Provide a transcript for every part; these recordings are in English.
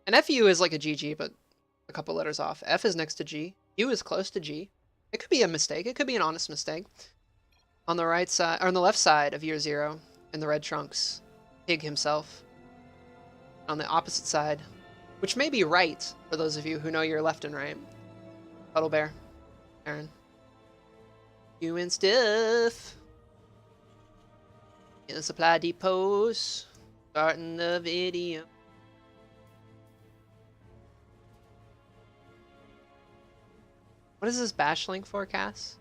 And FU is like a GG, but a couple letters off. F is next to G. U is close to G. It could be a mistake. It could be an honest mistake. On the right side, or on the left side of year 0, in the red trunks, Pig himself. On the opposite side, which may be right for those of you who know your left and right, Cuddlebear, Terran. You and stuff. In the supply depots. Starting the video. What is this bash link for, Cass?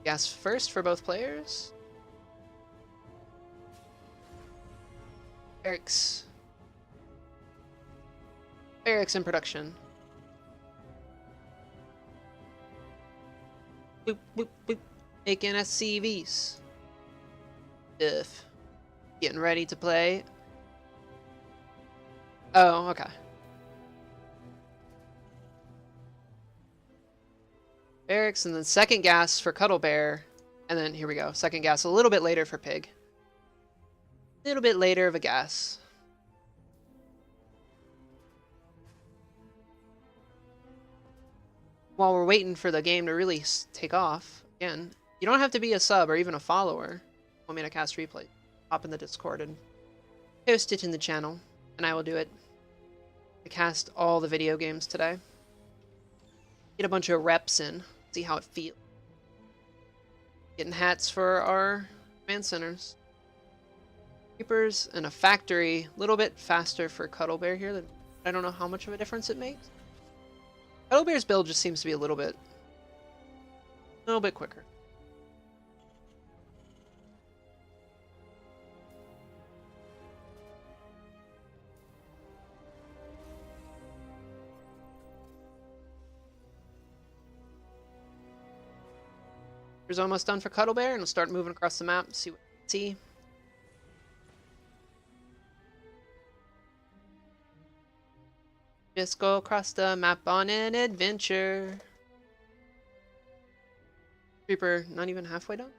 Gas first for both players. Eric's in production. Boop, boop, boop. Making SCVs. If getting ready to play. Oh, okay. Eric's, and then second gas for Cuddlebear. And then here we go. Second gas a little bit later for Pig. A little bit later of a gas. While we're waiting for the game to really take off, again, you don't have to be a sub or even a follower. Want me to cast replay? Hop in the Discord and post it in the channel, and I will do it. I cast all the video games today. Get a bunch of reps in, see how it feels. Getting hats for our command centers. Creepers and a factory, a little bit faster for Cuddlebear here. I don't know how much of a difference it makes. Cuddlebear's build just seems to be a little bit quicker. Here's almost done for Cuddlebear, and we'll start moving across the map, see what we see. Just go across the map on an adventure. Reaper, not even halfway done?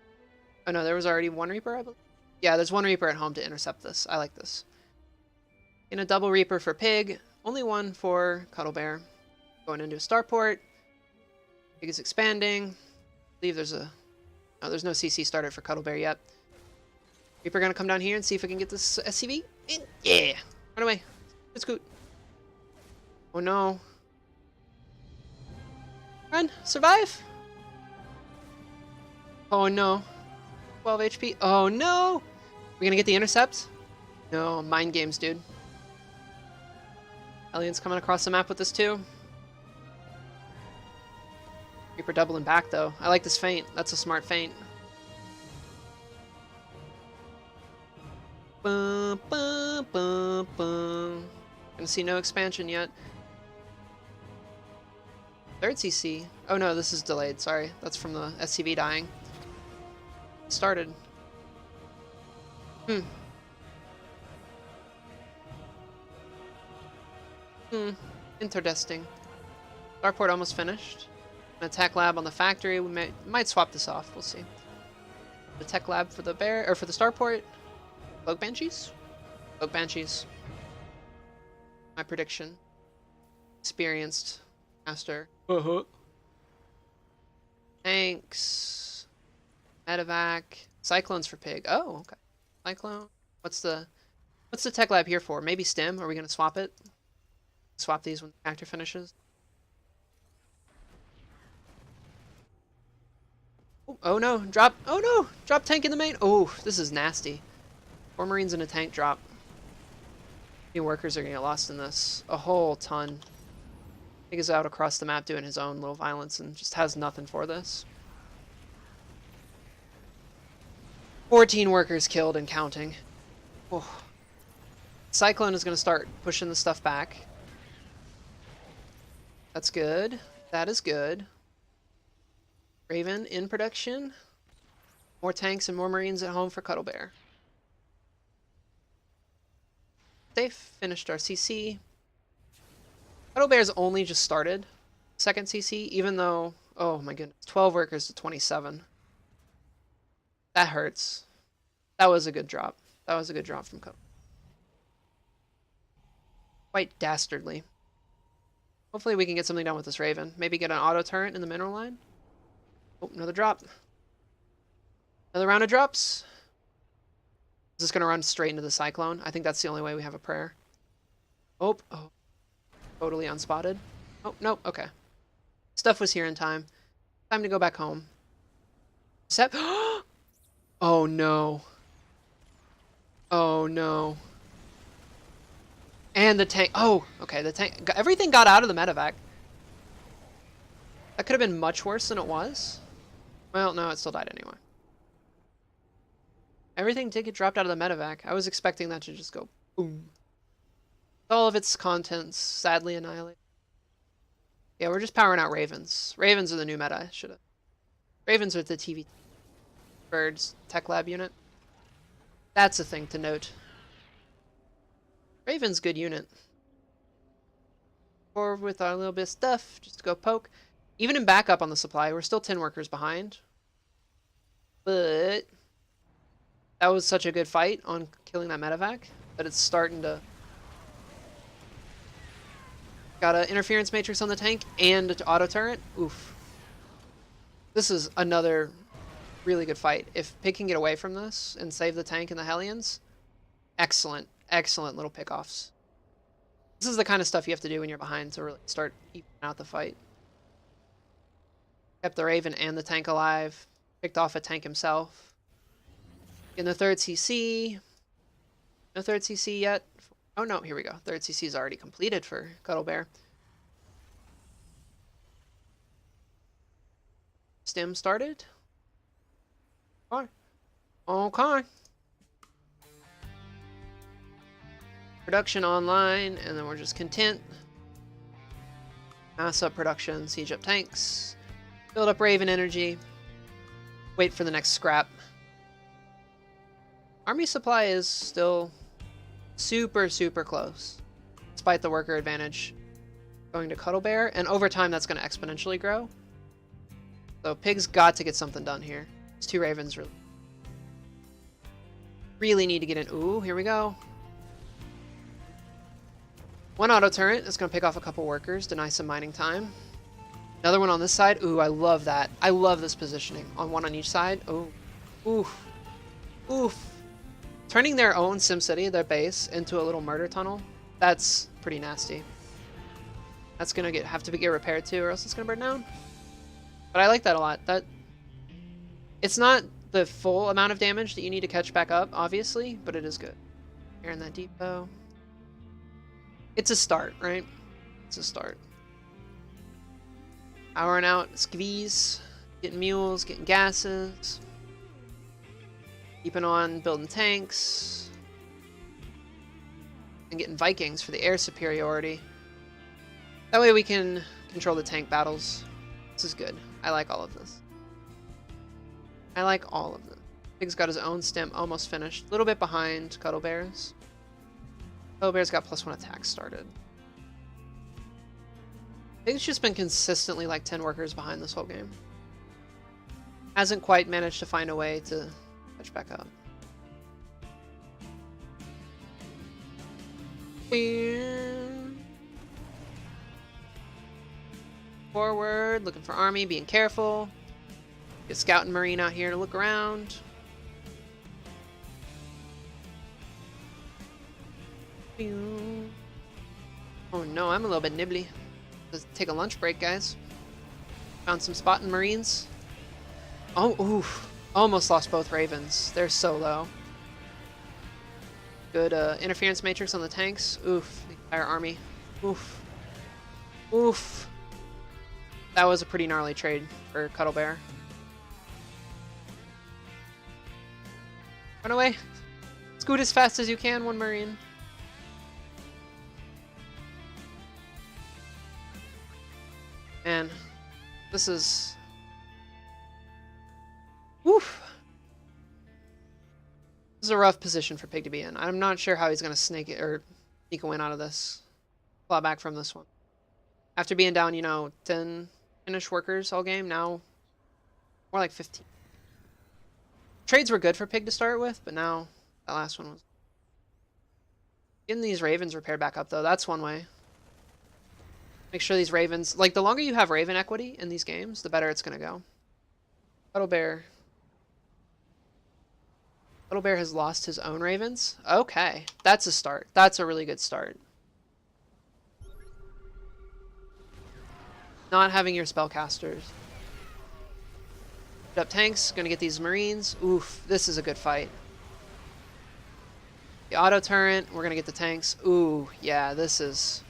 Oh no, there was already one Reaper, I believe. Yeah, there's one Reaper at home to intercept this. I like this. In a double Reaper for Pig, only one for Cuddlebear. Going into a starport. Pig is expanding. I believe there's a... No, there's no CC started for Cuddlebear yet. Reaper gonna come down here and see if we can get this SCV. In. Yeah! Run away. Let's scoot. Oh no. Run! Survive! Oh no. 12 HP. Oh no! We gonna get the intercept? No, mind games, dude. Alien's coming across the map with this too. Reaper doubling back though. I like this feint. That's a smart feint. Bum, bum, bum, bum. Gonna see no expansion yet. Third CC. Oh no, this is delayed. Sorry. That's from the SCV dying. Started. Interesting. Starport almost finished. An attack lab on the factory. We might swap this off. We'll see. The tech lab for the bear or for the starport. Cloak Banshees? Cloak Banshees. My prediction. Experienced master. Tanks. Medevac. Cyclones for Pig. Oh, okay. Cyclone. What's the tech lab here for? Maybe stim? Are we gonna swap it? Swap these when the factor finishes? Oh no, drop, oh no, drop tank in the main. Oh, this is nasty. 4 Marines in a tank drop. New workers are gonna get lost in this. A whole ton. He goes out across the map doing his own little violence and just has nothing for this. 14 workers killed and counting. Oh. Cyclone is gonna start pushing the stuff back. That's good. That is good. Raven in production. More tanks and more Marines at home for Cuddlebear. They finished our CC. Cuddlebear's only just started second CC, even though, oh my goodness, 12 workers to 27. That hurts. That was a good drop. That was a good drop from Cuddlebear. Quite dastardly. Hopefully we can get something done with this Raven. Maybe get an auto turret in the mineral line. Oh, another drop. Another round of drops. Is this going to run straight into the Cyclone? I think that's the only way we have a prayer. Oh, totally unspotted. Oh, nope, okay. Stuff was here in time. Time to go back home. Except, oh no. Oh no. And the tank, oh, okay, the tank, everything got out of the medevac. That could have been much worse than it was. Well, no, it still died anyway. Everything did get dropped out of the medevac. I was expecting that to just go boom. All of its contents sadly annihilated. Yeah, we're just powering out Ravens. Ravens are the new meta, should've. Ravens are the TvT Birds Tech Lab unit. That's a thing to note. Raven's good unit. Forward with our little bit of stuff, just to go poke. Even in backup on the supply, we're still 10 workers behind. But that was such a good fight on killing that medevac that it's starting to... Got an interference matrix on the tank and an auto turret. Oof. This is another really good fight. If PiG can get away from this and save the tank and the Hellions, excellent, excellent little pickoffs. This is the kind of stuff you have to do when you're behind to really start evening out the fight. Kept the Raven and the tank alive. Picked off a tank himself. In the third CC. No third CC yet. Oh no, here we go. Third CC is already completed for Cuddlebear. Stim started. Okay. Production online, and then we're just content. Mass up production, siege up tanks. Build up Raven energy. Wait for the next scrap. Army supply is still super, super close, despite the worker advantage going to Cuddlebear, and over time that's going to exponentially grow. So PiG's got to get something done here. These two Ravens really need to get in. Ooh, here we go. One auto turret is going to pick off a couple workers, deny some mining time. Another one on this side. Ooh, I love that. I love this positioning. On one on each side. Ooh. Oof. Oof. Turning their own SimCity, their base, into a little murder tunnel, that's pretty nasty. That's going to have to get repaired too, or else it's going to burn down. But I like that a lot. It's not the full amount of damage that you need to catch back up, obviously, but it is good. Here in that depot. It's a start, right? It's a start. Powering out skivvies, getting mules, getting gases. Keeping on building tanks. And getting Vikings for the air superiority. That way we can control the tank battles. This is good. I like all of this. I like all of them. PiG's got his own stim almost finished. A little bit behind Cuddlebear's. Cuddlebear's got +1 attack started. PiG's just been consistently like 10 workers behind this whole game. Hasn't quite managed to find a way to catch back up. Forward, looking for army, being careful. Get Scout and Marine out here to look around. Oh no, I'm a little bit nibbly. Let's take a lunch break, guys. Found some spotting Marines. Oh, oof. Almost lost both Ravens. They're so low. Good interference matrix on the tanks. Oof. The entire army. Oof. Oof. That was a pretty gnarly trade for Cuddlebear. Run away. Scoot as fast as you can, one Marine. Man, this is... Woof. This is a rough position for PiG to be in. I'm not sure how he's going to sneak it or sneak a win out of this. Claw back from this one. After being down, you know, 10-ish workers all game, now more like 15. Trades were good for Pig to start with, but now that last one was... Getting these Ravens repaired back up, though, that's one way. Make sure these Ravens... Like, the longer you have Raven equity in these games, the better it's going to go. Cuddlebear. Cuddlebear has lost his own Ravens? Okay, that's a start. That's a really good start. Not having your spellcasters. Up tanks, gonna get these Marines. Oof, this is a good fight. The auto turret, we're gonna get the tanks. Ooh, yeah, this is...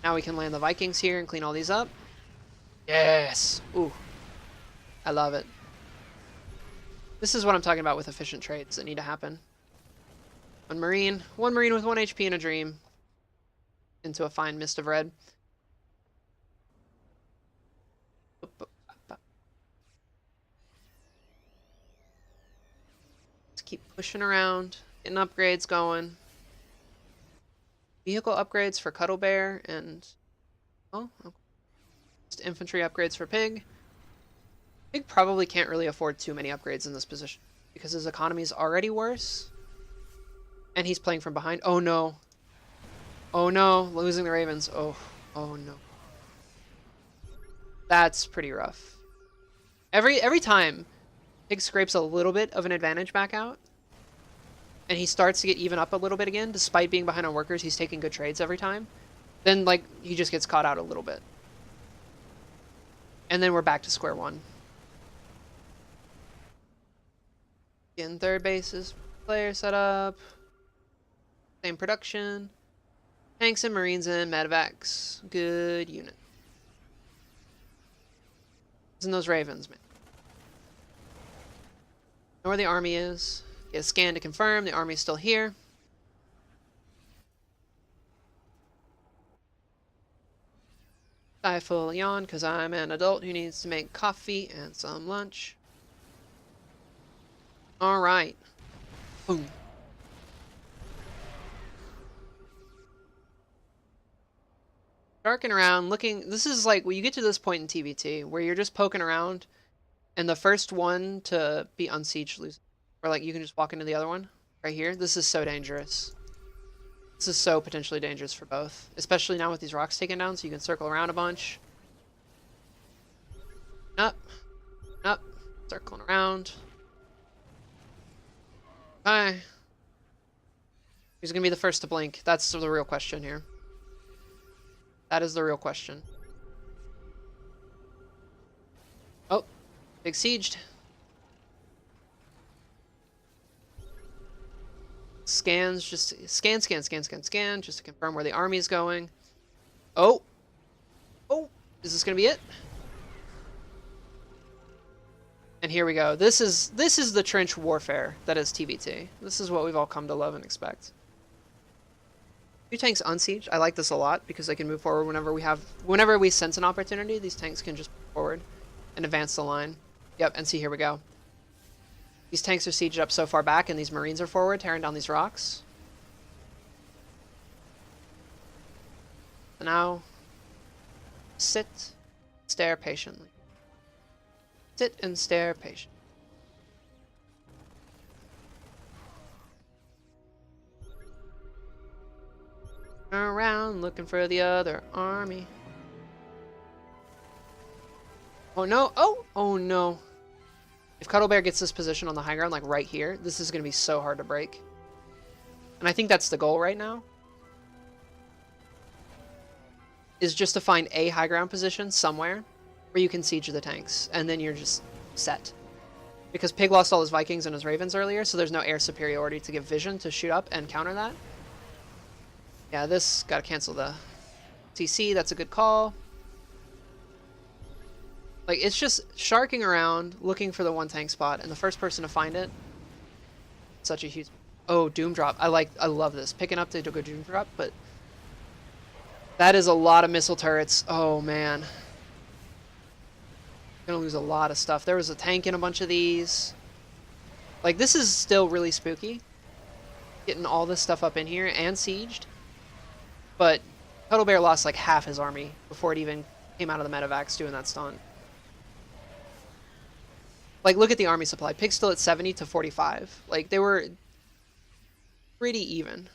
Now we can land the Vikings here and clean all these up. Yes! Ooh. I love it. This is what I'm talking about with efficient trades that need to happen. One Marine with 1 HP and a Dream. Into a fine mist of red. Let's keep pushing around, getting upgrades going. Vehicle upgrades for Cuddlebear and... Oh, just infantry upgrades for Pig. Pig probably can't really afford too many upgrades in this position because his economy is already worse. And he's playing from behind. Oh no. Oh no, losing the Ravens. Oh no. That's pretty rough. Every time Pig scrapes a little bit of an advantage back out, and he starts to get even up a little bit again, despite being behind on workers, he's taking good trades every time, then, like, he just gets caught out a little bit. And then we're back to square one. Getting third bases, player setup, same production, tanks and Marines in, medevacs, good unit. And those Ravens, man. Know where the army is. Get a scan to confirm the army's still here. Stifle a yawn because I'm an adult who needs to make coffee and some lunch. Alright. Boom. Darking around, looking... This is like, when you get to this point in TvT, where you're just poking around, and the first one to be unsieged loses. Or like, you can just walk into the other one, right here. This is so dangerous. This is so potentially dangerous for both. Especially now with these rocks taken down, so you can circle around a bunch. Up. Up. Circling around. Okay. Who's gonna be the first to blink? That's the real question here. That is the real question. Oh, big sieged. Scans, just scan, just to confirm where the army is going. Oh, is this gonna be it? And here we go. This is the trench warfare that is TvT. This is what we've all come to love and expect. 2 tanks unsieged. I like this a lot because they can move forward whenever we sense an opportunity. These tanks can just move forward and advance the line. Yep, and see, here we go. These tanks are sieged up so far back, and these Marines are forward, tearing down these rocks. So now, sit, stare patiently. Sit and stare patiently. Around looking for the other army. Oh no! Oh no! If Cuddlebear gets this position on the high ground, like right here, this is going to be so hard to break. And I think that's the goal right now. Is just to find a high ground position somewhere where you can siege the tanks. And then you're just set. Because Pig lost all his Vikings and his Ravens earlier, so there's no air superiority to give vision to shoot up and counter that. Yeah, this, gotta cancel the TC, that's a good call. Like, it's just sharking around, looking for the one tank spot, and the first person to find it, such a huge... Oh, Doom Drop. I love this. Picking up to go Doom Drop, but that is a lot of missile turrets. Oh, man. Gonna lose a lot of stuff. There was a tank in a bunch of these. Like, this is still really spooky. Getting all this stuff up in here and sieged. But Cuddlebear lost like half his army before it even came out of the medevacs doing that stunt. Like, look at the army supply. Pig's still at 70 to 45. Like, they were pretty even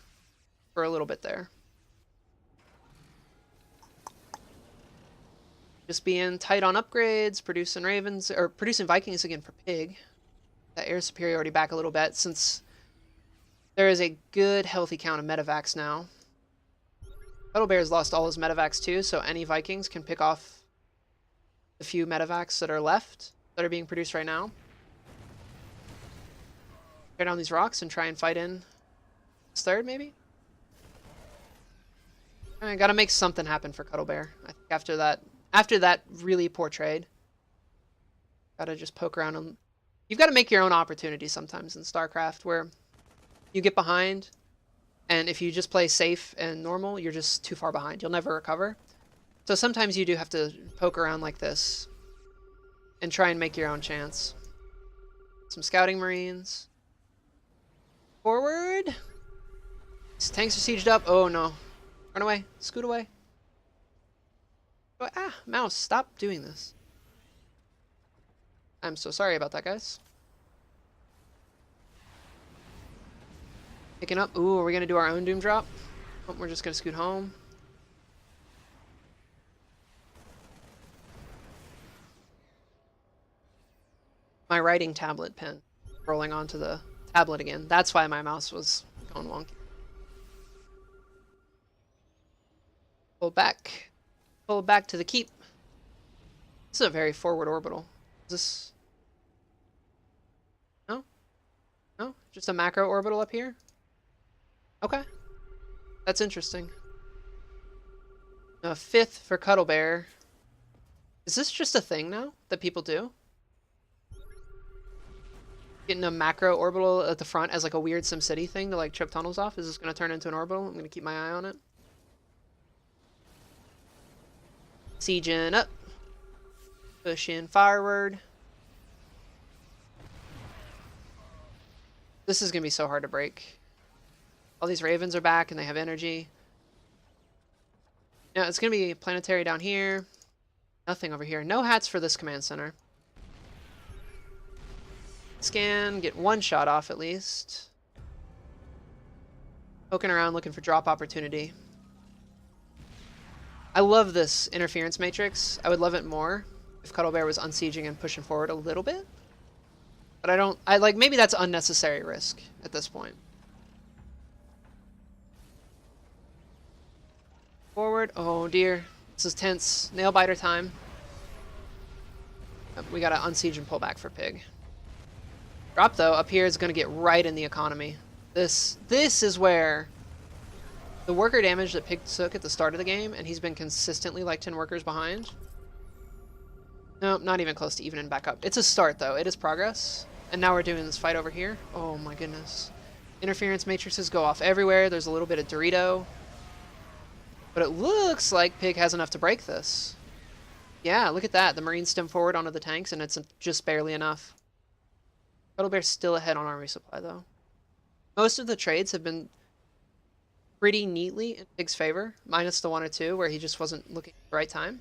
for a little bit there. Just being tight on upgrades, producing Ravens, or producing Vikings again for Pig. That air superiority back a little bit, since there is a good, healthy count of medevacs now. Cuddlebear's lost all his medevacs too, so any Vikings can pick off the few medevacs that are left, that are being produced right now. Tear down these rocks and try and fight in this third, maybe? I gotta make something happen for Cuddlebear. I think after that really poor trade, gotta just poke around and you've got to make your own opportunities sometimes in StarCraft, where you get behind, and if you just play safe and normal, you're just too far behind. You'll never recover. So sometimes you do have to poke around like this and try and make your own chance. Some scouting marines. Forward. These tanks are sieged up. Oh no. Run away. Scoot away. Oh, ah, mouse, stop doing this. I'm so sorry about that, guys. Picking up. Ooh, are we going to do our own Doom Drop? Oh, we're just going to scoot home. My writing tablet pen rolling onto the tablet again. That's why my mouse was going wonky. Pull back. Pull back to the keep. This is a very forward orbital. Is this... No? No? Just a macro orbital up here? Okay. That's interesting. A fifth for Cuddlebear. Is this just a thing now that people do? Getting a macro orbital at the front as like a weird SimCity thing to like trip tunnels off? Is this going to turn into an orbital? I'm going to keep my eye on it. Sieging up. Pushing forward. This is going to be so hard to break. All these ravens are back and they have energy. Now it's going to be planetary down here. Nothing over here. No hats for this command center. Scan, get one shot off at least. Poking around looking for drop opportunity. I love this interference matrix. I would love it more if Cuddlebear was unsieging and pushing forward a little bit. But I like, maybe that's unnecessary risk at this point. Forward. Oh dear. This is tense. Nail biter time. We gotta unsiege and pull back for Pig. Drop though, up here is gonna get right in the economy. This is where the worker damage that Pig took at the start of the game, and he's been consistently like 10 workers behind. No, not even close to evening back up. It's a start though, it is progress. And now we're doing this fight over here. Oh my goodness. Interference matrices go off everywhere. There's a little bit of Dorito. But it looks like Pig has enough to break this. Yeah, look at that. The Marines stem forward onto the tanks, and it's just barely enough. Cuddlebear's still ahead on army supply, though. Most of the trades have been pretty neatly in Pig's favor, minus the one or two where he just wasn't looking at the right time.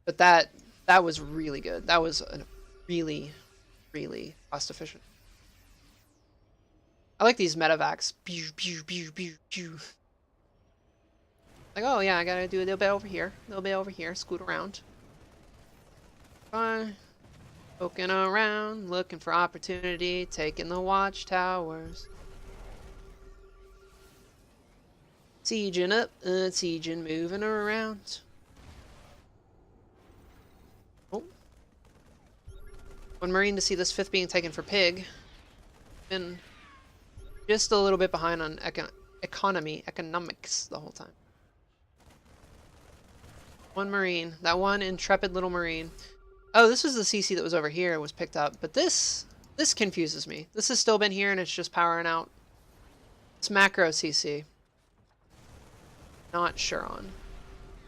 But that was really good. That was a really, really cost-efficient. I like these medevacs. Like, oh yeah, I gotta do a little bit over here. A little bit over here. Scoot around. Fine. Poking around, looking for opportunity, taking the watchtowers. Sieging up, sieging, moving around. Oh. One Marine to see this fifth being taken for Pig. Been just a little bit behind on economics the whole time. One Marine. That one intrepid little Marine. Oh, this was the CC that was over here and was picked up. But this confuses me. This has still been here and it's just powering out. It's macro CC. Not sure on.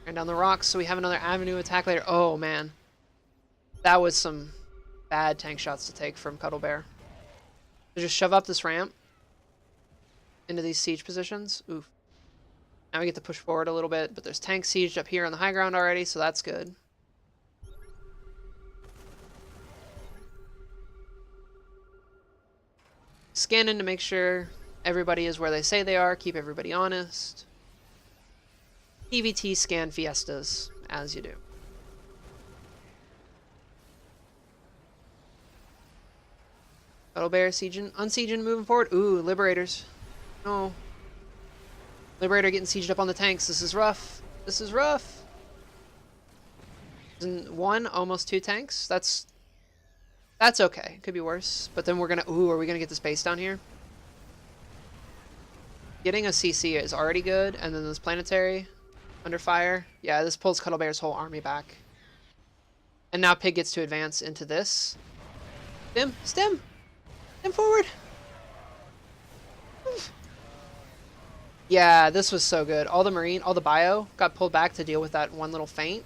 And down the rocks, so we have another avenue attack later. Oh, man. That was some bad tank shots to take from Cuddlebear. So just shove up this ramp into these siege positions. Oof. Now we get to push forward a little bit, but there's tanks sieged up here on the high ground already, so that's good. Scanning to make sure everybody is where they say they are. Keep everybody honest. TvT scan fiestas, as you do. Cuddlebear sieging, unsieging, moving forward. Ooh, Liberators. No. Liberator getting sieged up on the tanks. This is rough. This is rough. One, almost 2 tanks. That's okay. Could be worse. But then we're gonna. Ooh, are we gonna get this base down here? Getting a CC is already good, and then this planetary under fire. Yeah, this pulls Cuddlebear's whole army back. And now Pig gets to advance into this. Stim, stim, stim forward. Yeah, this was so good. All the bio got pulled back to deal with that one little feint.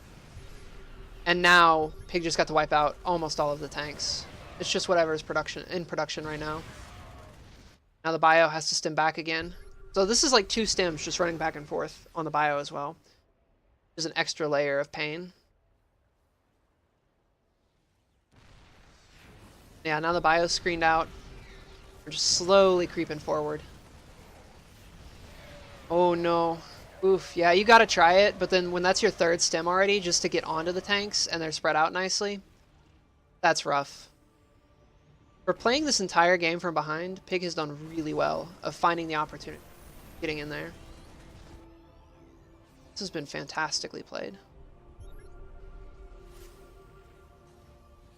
And now Pig just got to wipe out almost all of the tanks. It's just whatever is in production right now. Now the bio has to stim back again. So this is like 2 stims just running back and forth on the bio as well. There's an extra layer of pain. Yeah, now the bio's screened out. We're just slowly creeping forward. Oh no. Oof, yeah, you gotta try it, but then when that's your 3rd stim already, just to get onto the tanks and they're spread out nicely, that's rough. For playing this entire game from behind, Pig has done really well of finding the opportunity, getting in there. This has been fantastically played.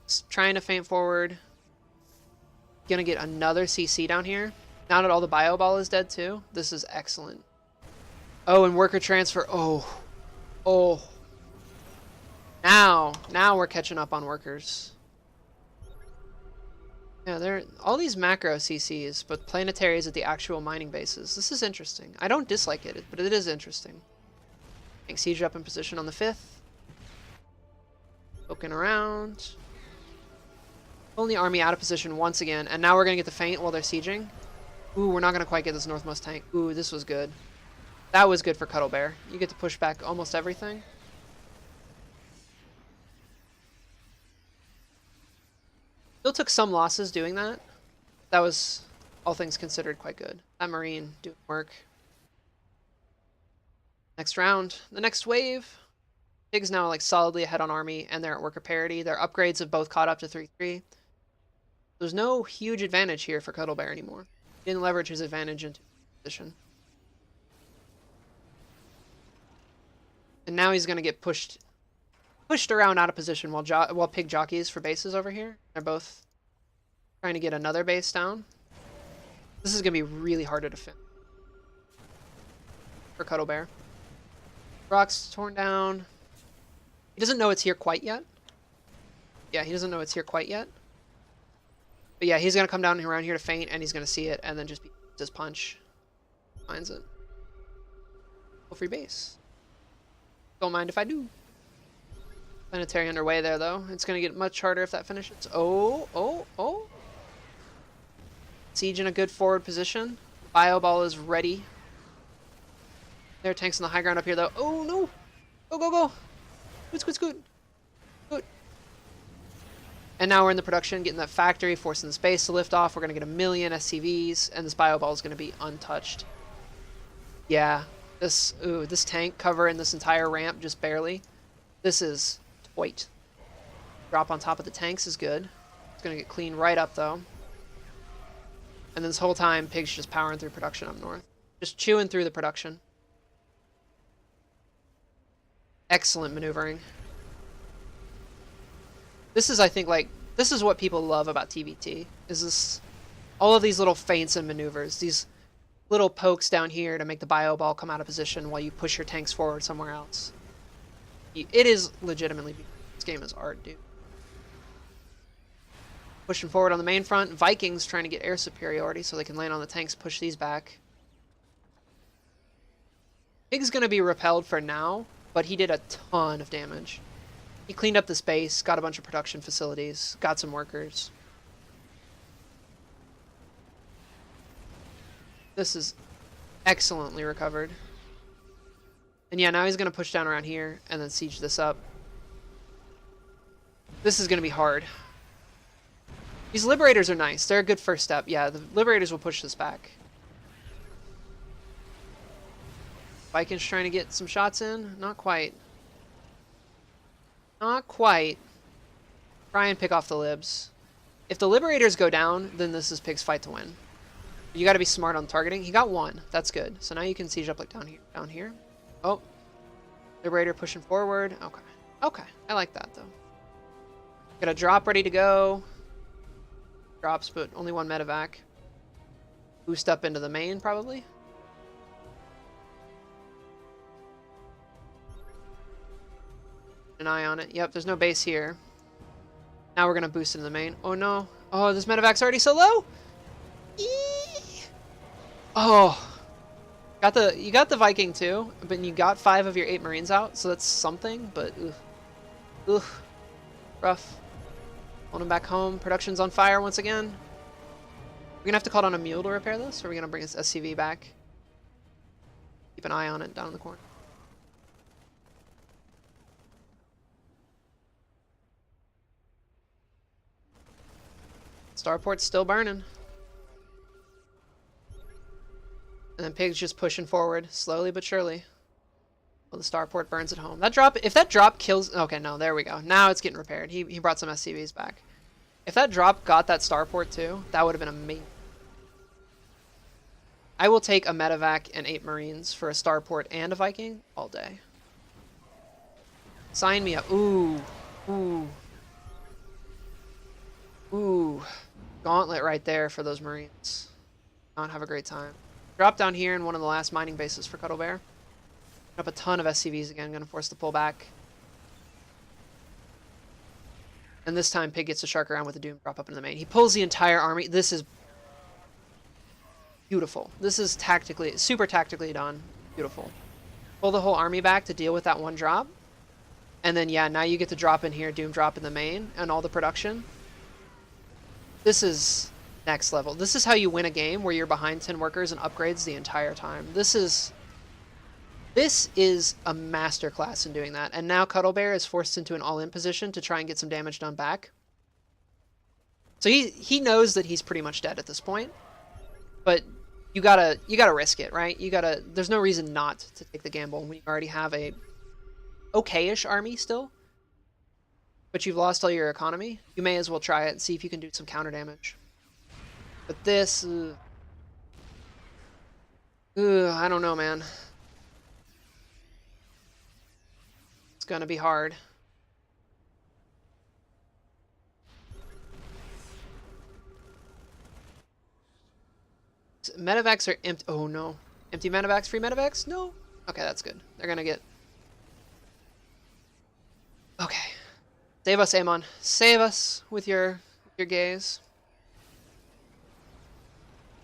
Just trying to feint forward. Gonna get another CC down here. Now that all the bio ball is dead too, this is excellent. Oh, and worker transfer. Oh. Oh. Now we're catching up on workers. Yeah, they're all these macro CCs, but planetaries at the actual mining bases. This is interesting. I don't dislike it, but it is interesting. Tank siege up in position on the 5th. Poking around. Pulling the army out of position once again, and now we're gonna get the feint while they're sieging. Ooh, we're not gonna quite get this northmost tank. Ooh, this was good. That was good for Cuddlebear. You get to push back almost everything. Still took some losses doing that. That was, all things considered, quite good. That Marine doing work. Next round. The next wave. Pig's now like solidly ahead on army, and they're at worker parity. Their upgrades have both caught up to 3-3. There's no huge advantage here for Cuddlebear anymore. He didn't leverage his advantage into position. And now he's going to get pushed around out of position while Pig jockeys for bases over here. They're both trying to get another base down. This is going to be really hard to defend for Cuddlebear. Rock's torn down. He doesn't know it's here quite yet. Yeah, he doesn't know it's here quite yet. But yeah, he's going to come down around here to feint, and he's going to see it, and then just his punch. Finds it. Full free base. Don't mind if I do. Planetary underway there, though. It's going to get much harder if that finishes. Oh. Siege in a good forward position. Bio ball is ready. There are tanks on the high ground up here, though. Oh, no. Go. Scoot. And now we're in the production, getting that factory, forcing the space to lift off. We're going to get 1,000,000 SCVs, and this bio ball is going to be untouched. Yeah. This tank covering this entire ramp just barely. This is toit. Drop on top of the tanks is good. It's going to get cleaned right up, though. And then this whole time, Pig's just powering through production up north. Just chewing through the production. Excellent maneuvering. This is, I think, this is what people love about TvT. Is this, all of these little feints and maneuvers. These little pokes down here to make the bio ball come out of position while you push your tanks forward somewhere else. It is legitimately, this game is art, dude. Pushing forward on the main front. Vikings trying to get air superiority so they can land on the tanks, push these back. Pig's going to be repelled for now, but he did a ton of damage. He cleaned up the space, got a bunch of production facilities, got some workers. This is excellently recovered. And yeah, now he's going to push down around here and then siege this up. This is going to be hard. These Liberators are nice. They're a good first step. Yeah, the Liberators will push this back. Vikings trying to get some shots in. Not quite. Not quite. Try and pick off the Libs. If the Liberators go down, then this is Pig's fight to win. You got to be smart on targeting. He got one. That's good. So now you can siege up like down here. Down here. Oh. Liberator pushing forward. Okay. Okay. I like that, though. Got a drop ready to go. Drops, but only one medevac. Boost up into the main, probably. An eye on it. Yep, there's no base here. Now we're going to boost into the main. Oh, no. Oh, this medevac's already so low. Eee! Oh. You got the Viking, too, but you got 5 of your 8 Marines out, so that's something, but oof. Rough. Hold him back home. Production's on fire once again. We're gonna have to call down a mule to repair this, or are we gonna bring this SCV back? Keep an eye on it down in the corner. Starport's still burning. And then Pig's just pushing forward, slowly but surely. Well, the Starport burns it home. That drop, if that drop kills... Okay, no, there we go. Now it's getting repaired. He brought some SCVs back. If that drop got that Starport too, that would have been amazing. I will take a medevac and 8 Marines for a Starport and a Viking all day. Sign me up. Ooh. Ooh. Ooh. Gauntlet right there for those Marines. Not have a great time. Drop down here in one of the last mining bases for Cuddlebear. Up a ton of SCVs again, gonna force the pull back. And this time Pig gets to shark around with a Doom drop up into the main. He pulls the entire army. This is beautiful. This is tactically, super tactically done. Beautiful. Pull the whole army back to deal with that one drop. And then, yeah, now you get to drop in here, Doom drop in the main, and all the production. This is next level. This is how you win a game where you're behind 10 workers and upgrades the entire time. This is a masterclass in doing that. And now Cuddlebear is forced into an all-in position to try and get some damage done back. So he knows that he's pretty much dead at this point. But you gotta risk it, right? There's no reason not to take the gamble when you already have a okay-ish army still. But you've lost all your economy. You may as well try it and see if you can do some counter damage. But this... I don't know, man. It's gonna be hard. Medevacs are empty. Oh no. Empty medevacs, free medevacs? No. Okay, that's good. They're gonna get... Okay. Save us, Amon. Save us with your gaze.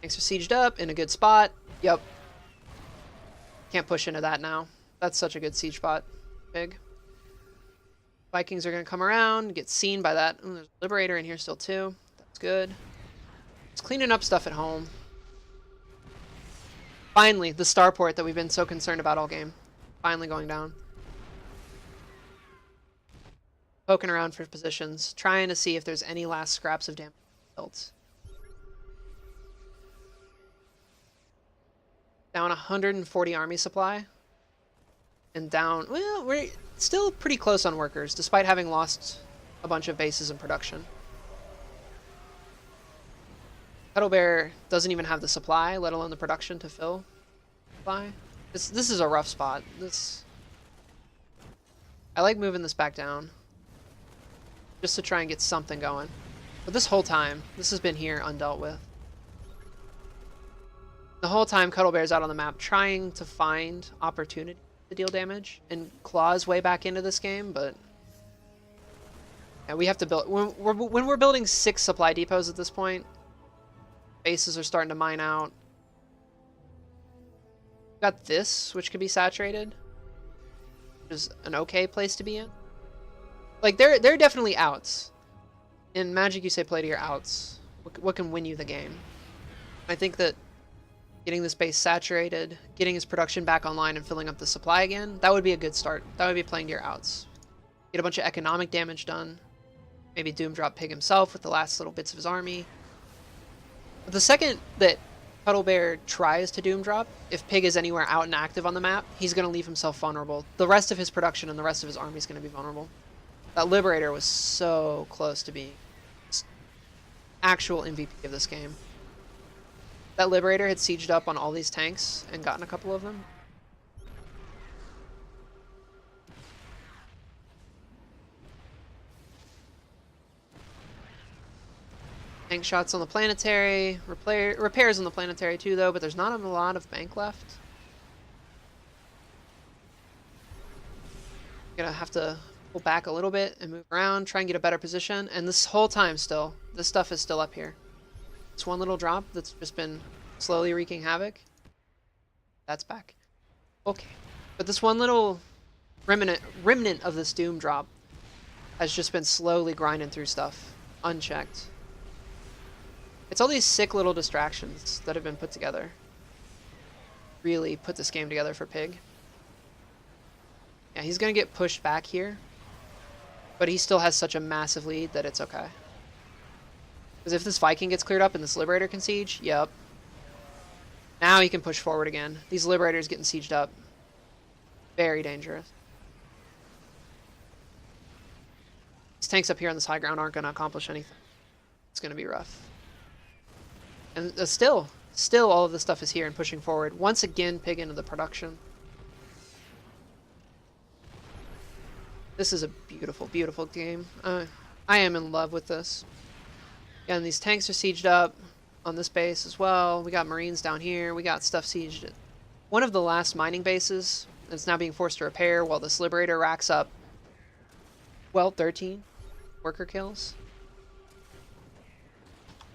Thanks for sieged up in a good spot. Yep. Can't push into that now. That's such a good siege spot. Big. Vikings are going to come around, get seen by that. Ooh, there's a Liberator in here still too. That's good. Just cleaning up stuff at home. Finally, the Starport that we've been so concerned about all game. Finally going down. Poking around for positions, trying to see if there's any last scraps of damage built. Down 140 army supply. And down... Well, we're still pretty close on workers, despite having lost a bunch of bases in production. Cuddlebear doesn't even have the supply, let alone the production to fill supply. This is a rough spot. I like moving this back down. Just to try and get something going. But this whole time, this has been here undealt with. The whole time Cuddlebear's out on the map trying to find opportunity to deal damage and claws way back into this game, but yeah, we have to build when we're building 6 supply depots at this point. Bases are starting to mine out. Got this, which could be saturated, which is an okay place to be in. Like there are definitely outs. In Magic, you say play to your outs. What can win you the game? I think that getting this base saturated, getting his production back online and filling up the supply again, that would be a good start. That would be playing to your outs. Get a bunch of economic damage done. Maybe Doom drop Pig himself with the last little bits of his army. But the second that Cuddlebear tries to Doom drop, if Pig is anywhere out and active on the map, he's going to leave himself vulnerable. The rest of his production and the rest of his army is going to be vulnerable. That Liberator was so close to being actual MVP of this game. That Liberator had sieged up on all these tanks and gotten a couple of them. Tank shots on the planetary, repairs on the planetary too though, but there's not a lot of bank left. Gonna have to pull back a little bit and move around, try and get a better position, and this whole time still, this stuff is still up here. It's one little drop that's just been slowly wreaking havoc. That's back. Okay. But this one little remnant of this Doom drop has just been slowly grinding through stuff, unchecked. It's all these sick little distractions that have been put together. Really put this game together for Pig. Yeah, he's going to get pushed back here. But he still has such a massive lead that it's okay. Because if this Viking gets cleared up and this Liberator can siege, yep. Now he can push forward again. These Liberators getting sieged up. Very dangerous. These tanks up here on this high ground aren't going to accomplish anything. It's going to be rough. And still all of this stuff is here and pushing forward. Once again, Pig into the production. This is a beautiful, beautiful game. I am in love with this. Again, these tanks are sieged up on this base as well. We got Marines down here. We got stuff sieged at one of the last mining bases. It's now being forced to repair while this Liberator racks up, well, 13 worker kills.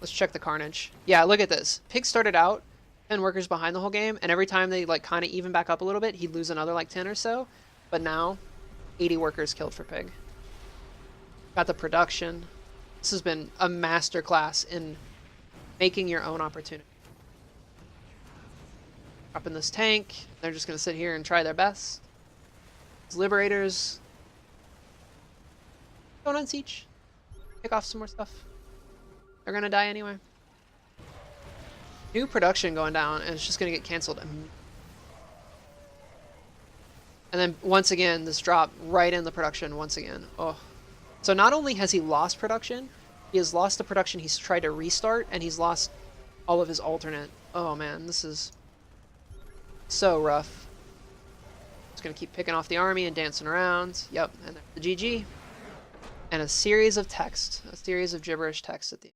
Let's check the carnage. Yeah, look at this. Pig started out 10 workers behind the whole game, and every time they like kind of even back up a little bit, he'd lose another like 10 or so. But now, 80 workers killed for Pig. Got the production. This has been a masterclass in making your own opportunity. Up in this tank, they're just going to sit here and try their best. These Liberators going on siege. Pick off some more stuff. They're going to die anyway. New production going down, and it's just going to get canceled. And then once again, this drop right in the production once again. Oh. So not only has he lost production, he has lost the production he's tried to restart, and he's lost all of his alternate. Oh man, this is so rough. Just going to keep picking off the army and dancing around. Yep, and the GG. And a series of text, a series of gibberish text at the end.